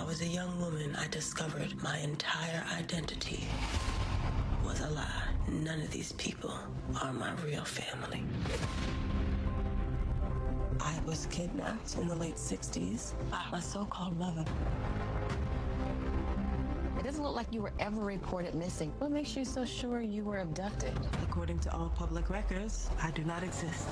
I was a young woman, I discovered my entire identity was a lie. None of these people are my real family. I was kidnapped in the late 60s by my so-called lover. It doesn't look like you were ever reported missing. What makes you so sure you were abducted? According to all public records, I do not exist.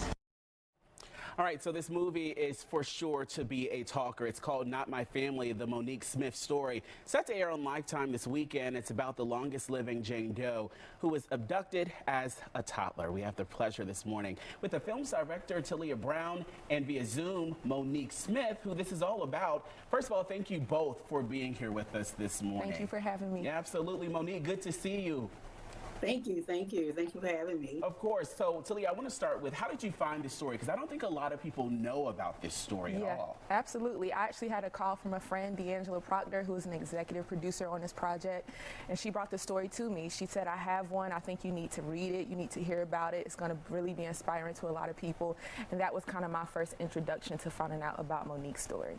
All right, so this movie is for sure to be a talker. It's called Not My Family, the Monique Smith Story. Set to air on Lifetime this weekend. It's about the longest living Jane Doe, who was abducted as a toddler. We have the pleasure this morning with the film's director, Tailiah Breon, and via Zoom, Monique Smith, who this is all about. First of all, thank you both for being here with us this morning. Thank you for having me. Yeah, absolutely, Monique. Good to see you. Thank you, thank you. Thank you for having me. Of course. So, Tailiah, I want to start with, how did you find this story? Because I don't think a lot of people know about this story at all. Absolutely. I actually had a call from a friend, D'Angela Proctor, who is an executive producer on this project, and she brought the story to me. She said, I have one. I think you need to read it. You need to hear about it. It's going to really be inspiring to a lot of people. And that was kind of my first introduction to finding out about Monique's story.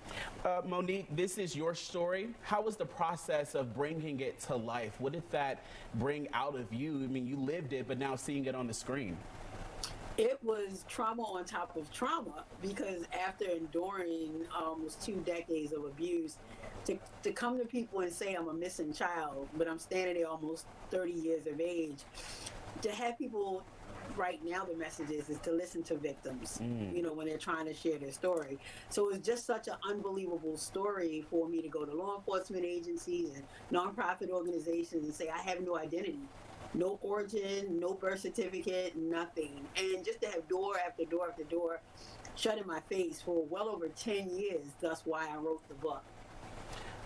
Monique, this is your story. How was the process of bringing it to life? What did that bring out of you? I mean, you lived it, but now seeing it on the screen. It was trauma on top of trauma, because after enduring almost 2 decades of abuse, to come to people and say I'm a missing child, but I'm standing there almost 30 years of age, to have people right now, the message is to listen to victims, you know, when they're trying to share their story. So it's just such an unbelievable story for me to go to law enforcement agencies and nonprofit organizations and say, I have no identity. No origin, no birth certificate, nothing. And just to have door after door after door shut in my face for well over 10 years, that's why I wrote the book.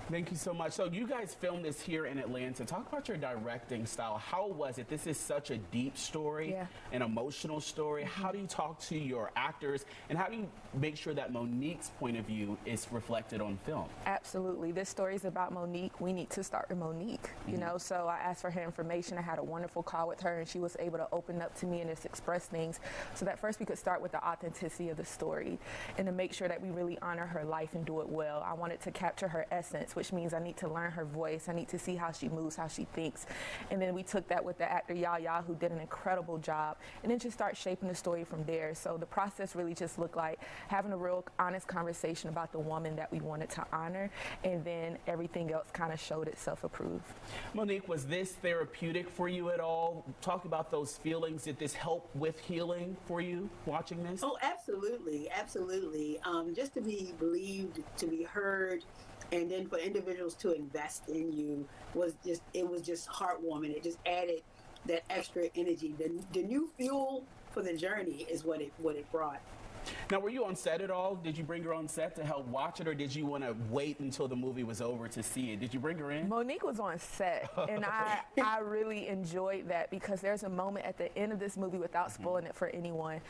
Thank you so much. So you guys filmed this here in Atlanta. Talk about your directing style. How was it? This is such a deep story, an emotional story. How do you talk to your actors, and how do you make sure that Monique's point of view is reflected on film? Absolutely. This story is about Monique. We need to start with Monique, you know, so I asked for her information. I had a wonderful call with her, and she was able to open up to me and just express things so that first we could start with the authenticity of the story and to make sure that we really honor her life and do it well. I wanted to capture her essence, which means I need to learn her voice. I need to see how she moves, how she thinks. And then we took that with the actor Yaya, who did an incredible job, and then just start shaping the story from there. So the process really just looked like having a real honest conversation about the woman that we wanted to honor, and then everything else kind of showed itself approved. Monique, was this therapeutic for you at all? Talk about those feelings. Did this help with healing for you watching this? Oh, absolutely, absolutely. Just to be believed, to be heard, and then for individuals to invest in you was just heartwarming. It just added that extra energy. The new fuel for the journey is what it brought. Now, were you on set at all? Did you bring her on set to help watch it, or did you want to wait until the movie was over to see it? Did you bring her in? Monique was on set, and I really enjoyed that, because there's a moment at the end of this movie, without spoiling it for anyone,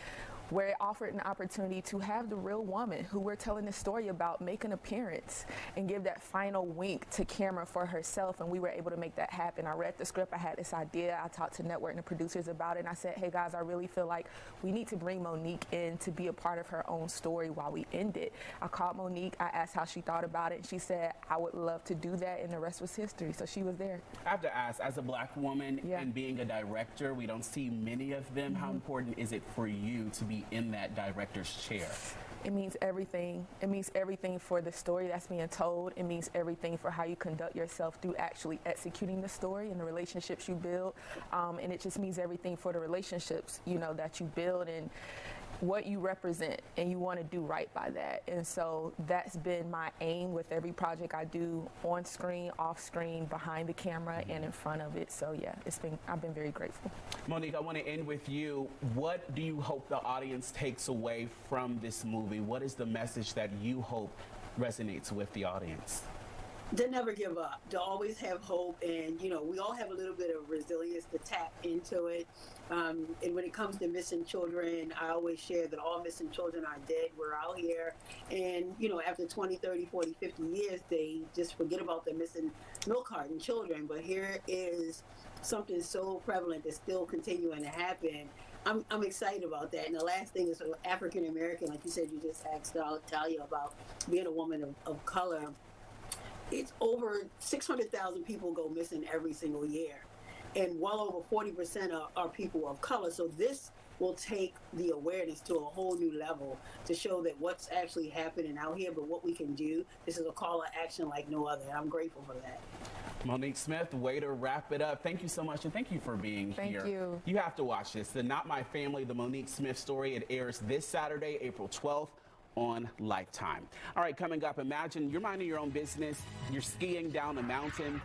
where it offered an opportunity to have the real woman who we're telling the story about make an appearance and give that final wink to camera for herself, and we were able to make that happen. I read the script, I had this idea, I talked to network and the producers about it, and I said, hey guys, I really feel like we need to bring Monique in to be a part of her own story while we end it. I called Monique, I asked how she thought about it, and she said, I would love to do that, and the rest was history, so she was there. I have to ask, as a black woman and being a director, we don't see many of them, how important is it for you to be in that director's chair? It means everything. It means everything for the story that's being told. It means everything for how you conduct yourself through actually executing the story and the relationships you build. And it just means everything for the relationships, you know, that you build and what you represent, and you want to do right by that. And so that's been my aim with every project I do, on screen, off screen, behind the camera, and in front of it. So yeah, I've been very grateful. Monique, I want to end with you. What do you hope the audience takes away from this movie? What is the message that you hope resonates with the audience? To never give up, to always have hope, and you know, we all have a little bit of resilience to tap into it. And when it comes to missing children, I always share that all missing children are dead. We're out here, and you know, after 20, 30, 40, 50 years, they just forget about the missing milk carton children. But here is something so prevalent that's still continuing to happen. I'm excited about that. And the last thing is African American, like you said, you just asked Tailiah about being a woman of color. it's over 600,000 people go missing every single year, and well over 40% are people of color. So this will take the awareness to a whole new level to show that what's actually happening out here, but what we can do. This is a call to action like no other. I'm grateful for that. Monique Smith, way to wrap it up. Thank you so much, and thank you for being here. Thank you. You have to watch this. The Not My Family, the Monique Smith Story. It airs this Saturday, April 12th. On Lifetime. All right, coming up, imagine you're minding your own business, you're skiing down a mountain.